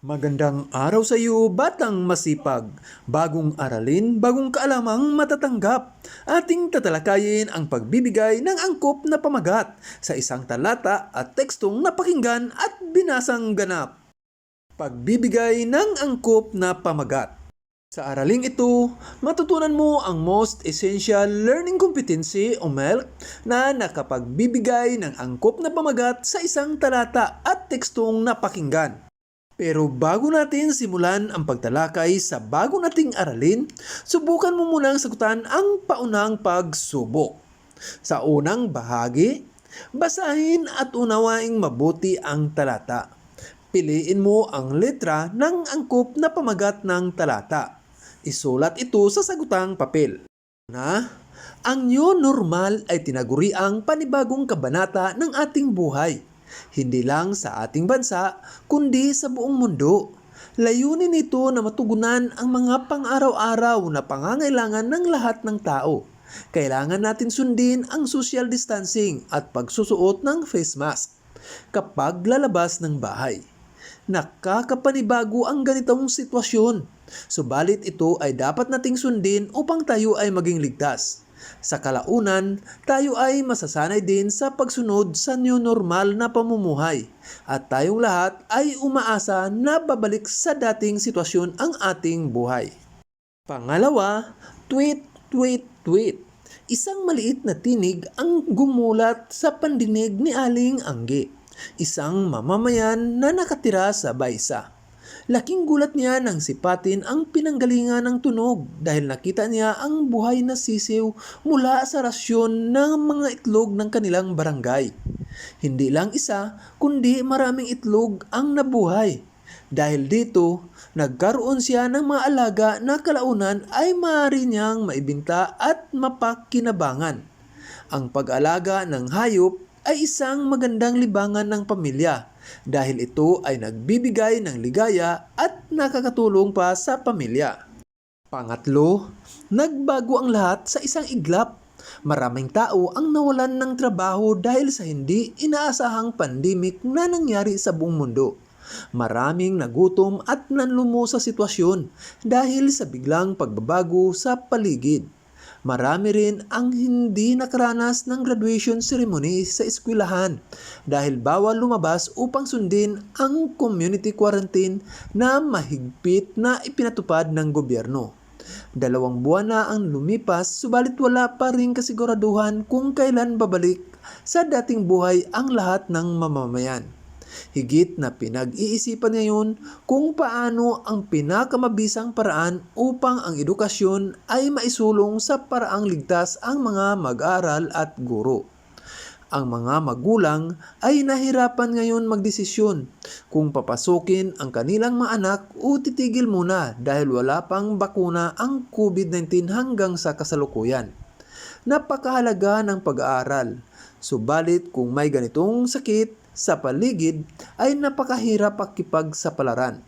Magandang araw sa iyo, batang masipag. Bagong aralin, bagong kaalamang matatanggap. Ating tatalakayin ang pagbibigay ng angkop na pamagat sa isang talata at tekstong napakinggan at binasang ganap. Pagbibigay ng angkop na pamagat. Sa araling ito, matutunan mo ang most essential learning competency o MELC na nakapagbibigay ng angkop na pamagat sa isang talata at tekstong napakinggan. Pero bago natin simulan ang pagtalakay sa bago nating aralin, subukan mo munang sagutan ang paunang pagsubok. Sa unang bahagi, basahin at unawaing mabuti ang talata. Piliin mo ang letra ng angkop na pamagat ng talata. Isulat ito sa sagutang papel. Ang new normal ay tinaguriang panibagong kabanata ng ating buhay. Hindi lang sa ating bansa, kundi sa buong mundo. Layunin nito na matugunan ang mga pang-araw-araw na pangangailangan ng lahat ng tao. Kailangan natin sundin ang social distancing at pagsusuot ng face mask kapag lalabas ng bahay. Nakakapanibago ang ganitong sitwasyon, subalit ito ay dapat nating sundin upang tayo ay maging ligtas. Sa kalaunan, tayo ay masasanay din sa pagsunod sa new normal na pamumuhay at tayong lahat ay umaasa na babalik sa dating sitwasyon ang ating buhay. Pangalawa, tweet, tweet, tweet. Isang maliit na tinig ang gumulat sa pandinig ni Aling Angge, isang mamamayan na nakatira sa Baysa. Laking gulat niya nang sipatin ang pinanggalingan ng tunog dahil nakita niya ang buhay na sisiw mula sa rasyon ng mga itlog ng kanilang barangay. Hindi lang isa, kundi maraming itlog ang nabuhay. Dahil dito, nagkaroon siya ng mga alaga na kalaunan ay maaari niyang maibinta at mapakinabangan. Ang pag-alaga ng hayop ay isang magandang libangan ng pamilya dahil ito ay nagbibigay ng ligaya at nakakatulong pa sa pamilya. Pangatlo, nagbago ang lahat sa isang iglap. Maraming tao ang nawalan ng trabaho dahil sa hindi inaasahang pandemic na nangyari sa buong mundo. Maraming nagutom at nanlumo sa sitwasyon dahil sa biglang pagbabago sa paligid. Marami rin ang hindi nakaranas ng graduation ceremony sa eskwelahan dahil bawal lumabas upang sundin ang community quarantine na mahigpit na ipinatupad ng gobyerno. 2 buwan na ang lumipas, subalit wala pa rin kasiguraduhan kung kailan babalik sa dating buhay ang lahat ng mamamayan. Higit na pinag-iisipan ngayon kung paano ang pinakamabisang paraan upang ang edukasyon ay maisulong sa paraang ligtas ang mga mag-aaral at guro. Ang mga magulang ay nahirapan ngayon magdesisyon kung papasukin ang kanilang mga anak o titigil muna dahil wala pang bakuna ang COVID-19 hanggang sa kasalukuyan. Napakahalaga ng pag-aaral, subalit kung may ganitong sakit sa paligid ay napakahirap pakipagsapalaran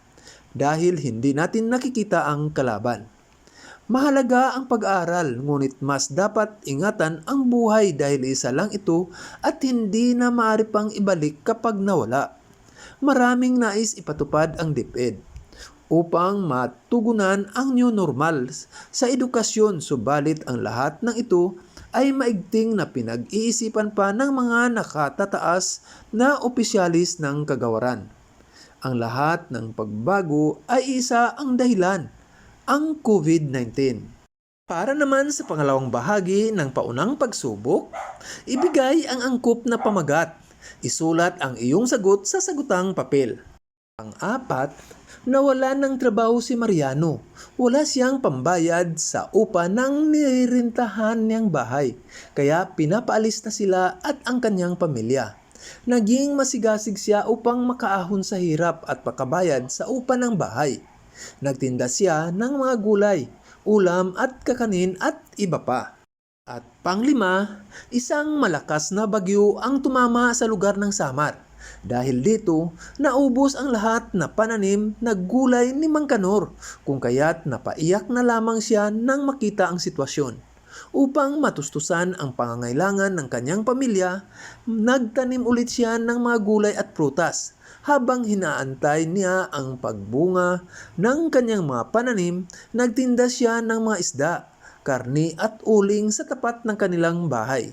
dahil hindi natin nakikita ang kalaban. Mahalaga ang pag-aaral, ngunit mas dapat ingatan ang buhay dahil isa lang ito at hindi na maaari pang ibalik kapag nawala. Maraming nais ipatupad ang DepEd upang matugunan ang new normal sa edukasyon, subalit ang lahat ng ito ay maigting na pinag-iisipan pa ng mga nakatataas na opisyalis ng kagawaran. Ang lahat ng pagbago ay isa ang dahilan, ang COVID-19. Para naman sa pangalawang bahagi ng paunang pagsubok, ibigay ang angkop na pamagat. Isulat ang iyong sagot sa sagutang papel. Pang-apat, nawalan ng trabaho si Mariano. Wala siyang pambayad sa upa ng nirintahan niyang bahay, kaya pinapaalis na sila at ang kanyang pamilya. Naging masigasig siya upang makaahon sa hirap at makabayad sa upa ng bahay. Nagtinda siya ng mga gulay, ulam at kakanin at iba pa. At panglima, isang malakas na bagyo ang tumama sa lugar ng Samar. Dahil dito, naubos ang lahat na pananim na gulay ni Mang Kanor, kung kaya't napaiyak na lamang siya nang makita ang sitwasyon. Upang matustusan ang pangangailangan ng kanyang pamilya, nagtanim ulit siya ng mga gulay at prutas, Habang hinaantay niya ang pagbunga ng kanyang mga pananim, nagtinda siya ng mga isda, karni at uling sa tapat ng kanilang bahay.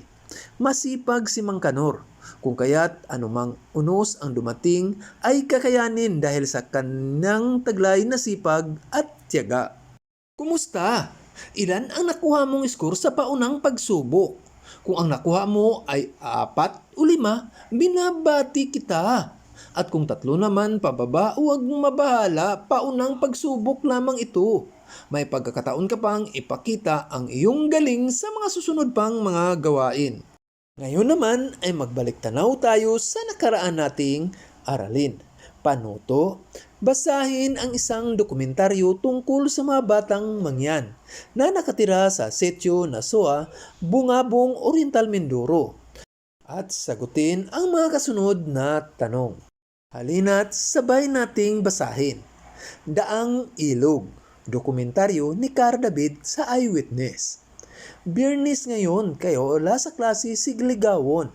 Masipag si Mang Kanor, kung kaya't anumang unos ang dumating ay kakayanin dahil sa kanyang taglay na sipag at tiyaga. Kumusta? Ilan ang nakuha mong score sa paunang pagsubok? Kung ang nakuha mo ay 4 o 5, binabati kita. At kung 3 naman pababa, huwag mong mabahala, paunang pagsubok lamang ito. May pagkakataon ka pang ipakita ang iyong galing sa mga susunod pang mga gawain. Ngayon naman ay magbalik tanaw tayo sa nakaraan nating aralin. Panuto, basahin ang isang dokumentaryo tungkol sa mga batang mangyan na nakatira sa Setio Nasoa, Bungabong, Oriental Mindoro at sagutin ang mga kasunod na tanong. Halina't sabay nating basahin. Daang Ilog, dokumentaryo ni Car David sa Eyewitness. Biyernes ngayon kayo wala sa klase si Ligawon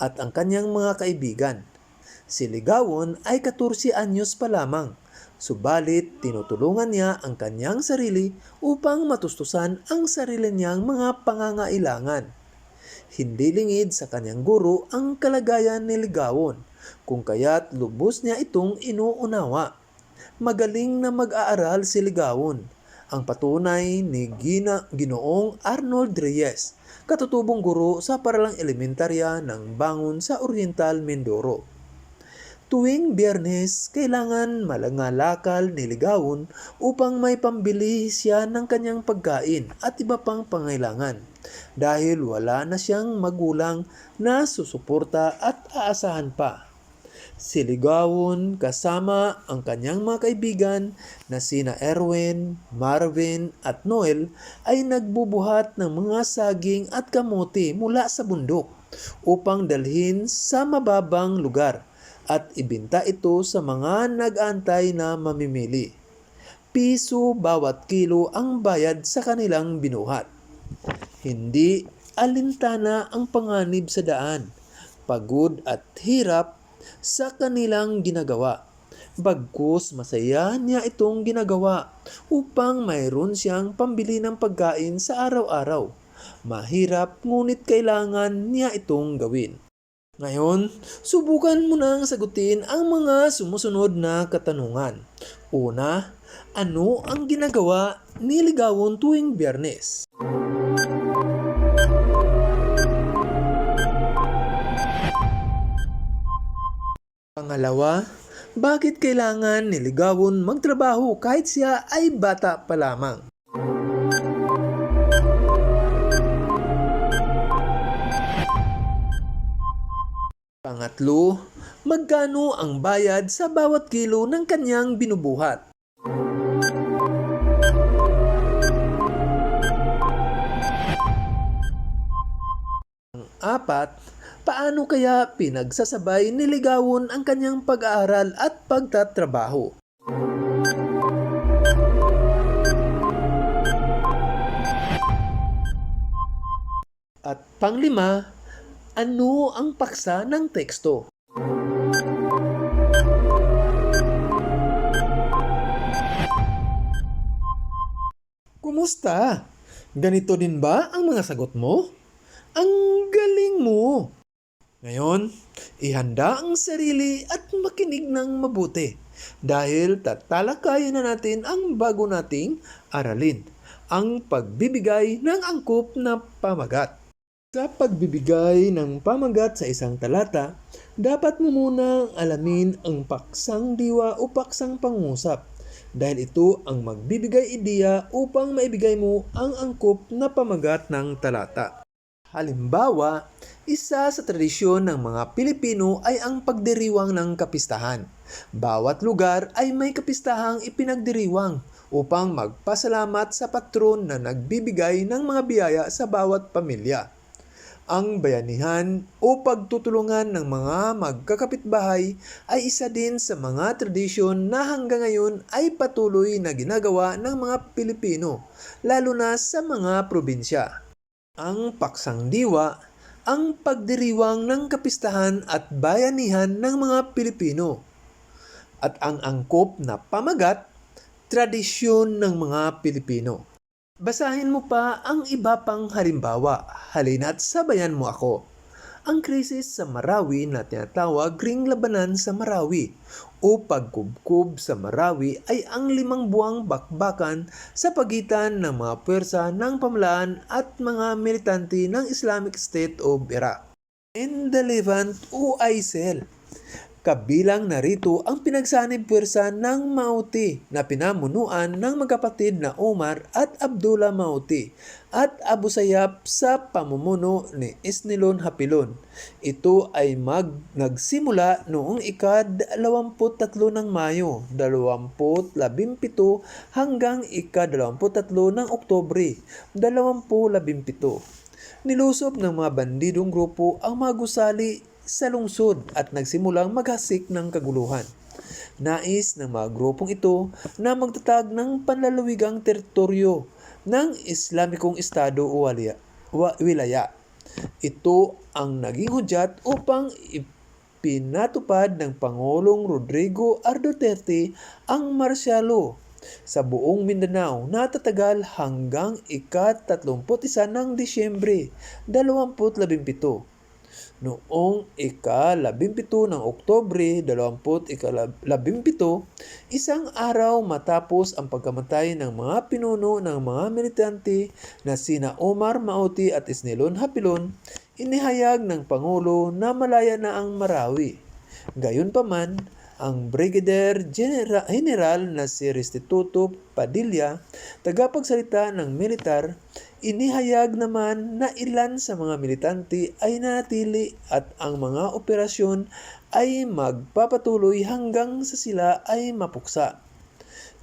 at ang kanyang mga kaibigan. Si Ligawon ay 14 anyos pa lamang, subalit tinutulungan niya ang kanyang sarili upang matustusan ang sarili niyang mga pangangailangan. Hindi lingid sa kanyang guro ang kalagayan ni Ligawon, kung kaya't lubos niya itong inuunawa. Magaling na mag-aaral si Ligawon, ang patunay ni Ginoong Arnold Reyes, katutubong guro sa paralang elementarya ng Bangon sa Oriental Mindoro. Tuwing Biyernes, kailangan malangalakal ni Ligawon upang may pambili siya ng kanyang pagkain at iba pang pangailangan dahil wala na siyang magulang na susuporta at aasahan pa. Si Ligawon kasama ang kanyang mga kaibigan na sina Erwin, Marvin at Noel ay nagbubuhat ng mga saging at kamote mula sa bundok upang dalhin sa mababang lugar at ibenta ito sa mga nag-aantay na mamimili. Piso bawat kilo ang bayad sa kanilang binuhat. Hindi alintana ang panganib sa daan, pagod at hirap sa kanilang ginagawa. Bagkus masaya niya itong ginagawa upang mayroon siyang pambili ng pagkain sa araw-araw. Mahirap ngunit kailangan niya itong gawin. Ngayon, subukan mo nang sagutin ang mga sumusunod na katanungan. Una, ano ang ginagawa ni Ligawon tuwing Biyernes? Pangalawa, bakit kailangan ni Ligawon magtrabaho kahit siya ay bata pa lamang? Pangatlo, magkano ang bayad sa bawat kilo ng kanyang binubuhat? Pang-apat, paano kaya pinagsasabay ni Ligawon ang kanyang pag-aaral at pagtatrabaho? At panglima, ano ang paksa ng teksto? Kumusta? Ganito din ba ang mga sagot mo? Ang galing mo! Ngayon, ihanda ang sarili at makinig ng mabuti dahil tatalakayin na natin ang bago nating aralin, ang pagbibigay ng angkop na pamagat. Sa pagbibigay ng pamagat sa isang talata, dapat mo munang alamin ang paksang diwa o paksang pangusap dahil ito ang magbibigay ideya upang maibigay mo ang angkop na pamagat ng talata. Halimbawa, isa sa tradisyon ng mga Pilipino ay ang pagdiriwang ng kapistahan. Bawat lugar ay may kapistahang ipinagdiriwang upang magpasalamat sa patron na nagbibigay ng mga biyaya sa bawat pamilya. Ang bayanihan o pagtutulungan ng mga magkakapitbahay ay isa din sa mga tradisyon na hanggang ngayon ay patuloy na ginagawa ng mga Pilipino, lalo na sa mga probinsya. Ang paksang diwa, ang pagdiriwang ng kapistahan at bayanihan ng mga Pilipino. At ang angkop na pamagat, tradisyon ng mga Pilipino. Basahin mo pa ang iba pang halimbawa, halina't sabayan mo ako. Ang krisis sa Marawi na tinatawag ring labanan sa Marawi o pagkubkob sa Marawi ay ang 5 buwang bakbakan sa pagitan ng mga puwersa ng pamalaan at mga militante ng Islamic State of Iraq and the Levant o ISIL. Kabilang narito ang pinagsanib puwersa ng Mauti na pinamunuan ng magkapatid na Omar at Abdullah Mauti at Abu Sayyaf sa pamumuno ni Isnilon Hapilon. Ito ay nagsimula noong ika-23 ng Mayo, 2017 hanggang ika-23 ng Oktubre, 2017. Nilusob ng mga bandidong grupo ang mga gusali sa lungsod at nagsimulang maghasik ng kaguluhan. Nais ng mga grupong ito na magtatag ng panlalawigang teritoryo ng Islamikong Estado o wilaya. Ito ang naging hudyat upang ipinatupad ng Pangulong Rodrigo R. Duterte ang martial law sa buong Mindanao na tatagal hanggang ika-31 ng Disyembre 2017. Noong ika-17 ng Oktubre 2017, isang araw matapos ang pagkamatay ng mga pinuno ng mga militante na sina Omar Mauti at Isnilon Hapilon, inihayag ng Pangulo na malaya na ang Marawi. Gayunpaman, ang Brigadier General na si Restituto Padilla, tagapagsalita ng militar, inihayag naman na ilan sa mga militante ay nanatili at ang mga operasyon ay magpapatuloy hanggang sa sila ay mapuksa.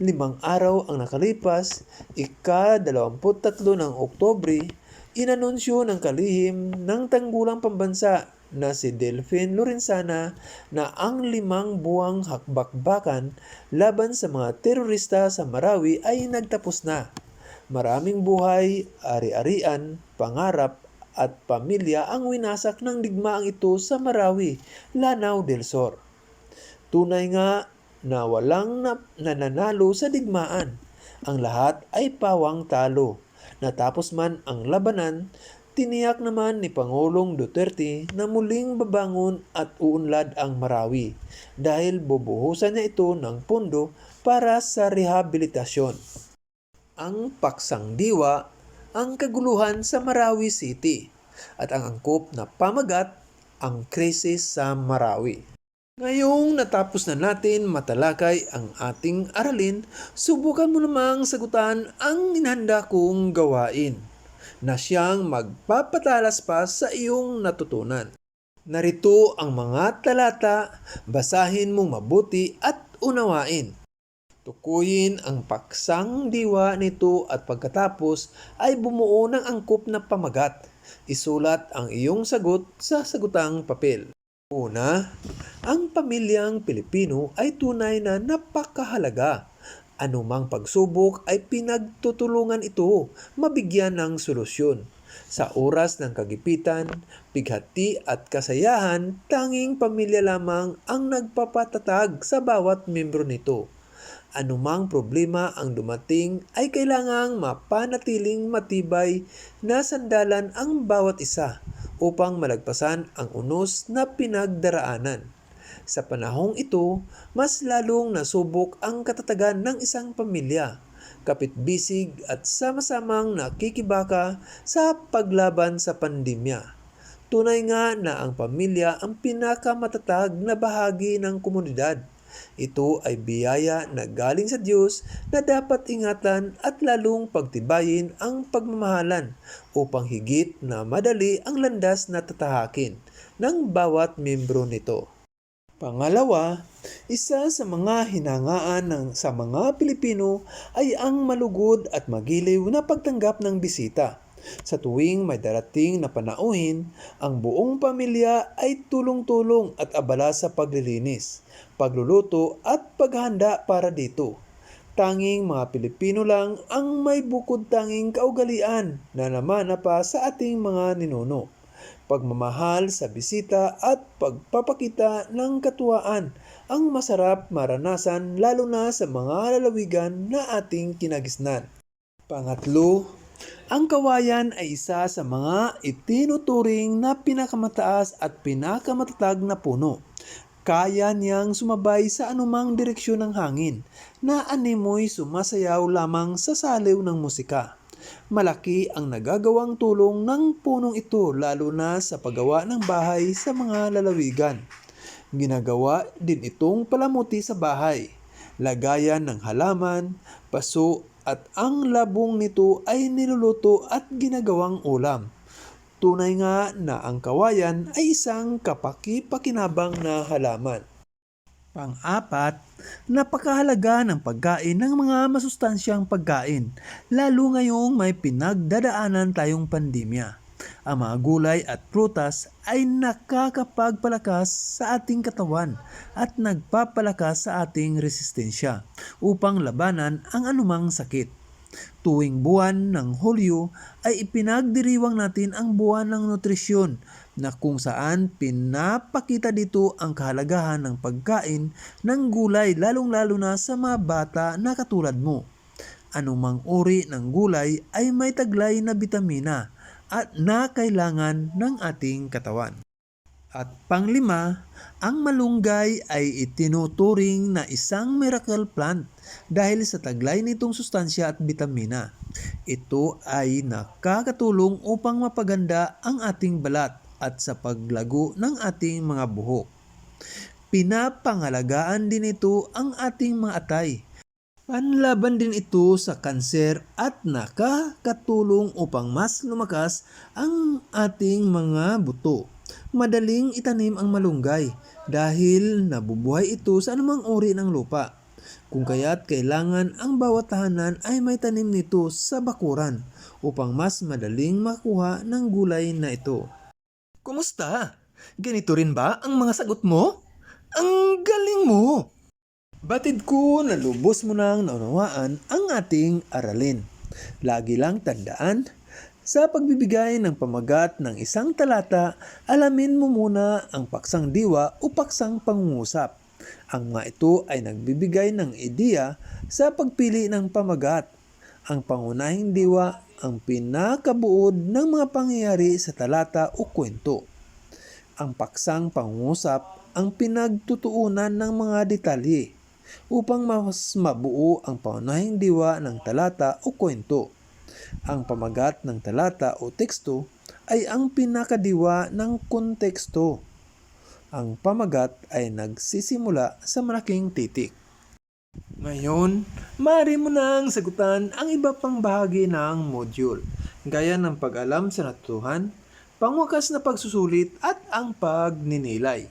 5 araw ang nakalipas, ika-23 ng Oktubre, inanunsyo ng kalihim ng tanggulang pambansa na si Delfin Lorenzana na ang 5 buwang hakbakbakan laban sa mga terorista sa Marawi ay nagtapos na. Maraming buhay, ari-arian, pangarap at pamilya ang winasak ng digmaang ito sa Marawi, Lanao del Sur. Tunay nga na walang nananalo sa digmaan. Ang lahat ay pawang talo. Natapos man ang labanan, tiniyak naman ni Pangulong Duterte na muling babangon at uunlad ang Marawi dahil bubuhusan niya ito ng pondo para sa rehabilitasyon. Ang paksang diwa, ang kaguluhan sa Marawi City at ang angkop na pamagat, ang krisis sa Marawi. Ngayong natapos na natin matalakay ang ating aralin, subukan mo namang sagutan ang inihanda kong gawain na siyang magpapatalas pa sa iyong natutunan. Narito ang mga talata, basahin mong mabuti at unawain. Tukuyin ang paksang diwa nito at pagkatapos ay bumuo ng angkop na pamagat. Isulat ang iyong sagot sa sagutang papel. Una, ang pamilyang Pilipino ay tunay na napakahalaga. Anumang pagsubok ay pinagtutulungan ito mabigyan ng solusyon. Sa oras ng kagipitan, bighati at kasayahan, tanging pamilya lamang ang nagpapatatag sa bawat membro nito. Anumang problema ang dumating ay kailangang mapanatiling matibay na sandalan ang bawat isa upang malagpasan ang unos na pinagdaraanan. Sa panahong ito, mas lalong nasubok ang katatagan ng isang pamilya, kapitbisig at sama-samang nakikibaka sa paglaban sa pandemya. Tunay nga na ang pamilya ang pinakamatatag na bahagi ng komunidad. Ito ay biyaya na galing sa Diyos na dapat ingatan at lalong pagtibayin ang pagmamahalan upang higit na madali ang landas na tatahakin ng bawat membro nito. Pangalawa, isa sa mga hinangaan sa mga Pilipino ay ang malugod at magiliw na pagtanggap ng bisita. Sa tuwing may darating na panauhin, ang buong pamilya ay tulong-tulong at abala sa paglilinis, pagluluto at paghahanda para dito. Tanging mga Pilipino lang ang may bukod tanging kaugalian na namana pa sa ating mga ninuno. pagmamahal sa bisita at pagpapakita ng katuwaan ang masarap maranasan lalo na sa mga lalawigan na ating kinagisnan. Pangatlo, ang kawayan ay isa sa mga itinuturing na pinakamataas at pinakamatatag na puno. Kaya niyang sumabay sa anumang direksyon ng hangin na animoy sumasayaw lamang sa saliw ng musika. Malaki ang nagagawang tulong ng punong ito lalo na sa paggawa ng bahay sa mga lalawigan. Ginagawa din itong palamuti sa bahay, lagayan ng halaman, paso at ang labong nito ay niluluto at ginagawang ulam. Tunay nga na ang kawayan ay isang kapaki-pakinabang na halaman. Pang-apat, napakahalaga ng pagkain ng mga masustansyang pagkain, lalo ngayong may pinagdadaanan tayong pandemya. Ang mga gulay at prutas ay nakakapagpalakas sa ating katawan at nagpapalakas sa ating resistensya upang labanan ang anumang sakit. Tuwing buwan ng Hulyo ay ipinagdiriwang natin ang buwan ng nutrisyon na kung saan pinapakita dito ang kahalagahan ng pagkain ng gulay lalong-lalo na sa mga bata na katulad mo. Anumang uri ng gulay ay may taglay na bitamina at na kailangan ng ating katawan. At panglima, ang malunggay ay itinuturing na isang miracle plant dahil sa taglay nitong sustansya at bitamina. Ito ay nakakatulong upang mapaganda ang ating balat at sa paglago ng ating mga buhok. Pinapangalagaan din ito ang ating mga atay. Panlaban din ito sa kanser at nakakatulong upang mas lumakas ang ating mga buto. Madaling itanim ang malunggay dahil nabubuhay ito sa anumang uri ng lupa. Kung kaya't kailangan ang bawat tahanan ay may tanim nito sa bakuran upang mas madaling makuha ng gulay na ito. Kumusta? Ganito rin ba ang mga sagot mo? Ang galing mo! Batid ko na lubos mo nang naunawaan ang ating aralin. Lagi lang tandaan, sa pagbibigay ng pamagat ng isang talata, alamin mo muna ang paksang diwa o paksang pangungusap. Ang mga ito ay nagbibigay ng ideya sa pagpili ng pamagat. Ang pangunahing diwa ang pinakabuod ng mga pangyayari sa talata o kwento. Ang paksang pangungusap ang pinagtutuunan ng mga detalye upang mas mabuo ang pangunahing diwa ng talata o kwento. Ang pamagat ng talata o teksto ay ang pinakadiwa ng konteksto. Ang pamagat ay nagsisimula sa malaking titik. Ngayon, maaari mo nang sagutan ang iba pang bahagi ng module, gaya ng pag-alam sa natutuhan, pangwakas na pagsusulit at ang pagninilay.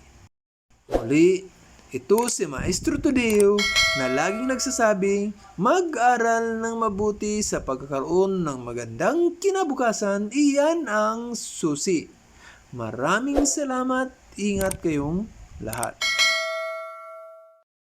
Muli, ito si Maestro Tudeo na laging nagsasabing mag-aral ng mabuti sa pagkakaroon ng magandang kinabukasan, iyan ang susi. Maraming salamat, ingat kayong lahat.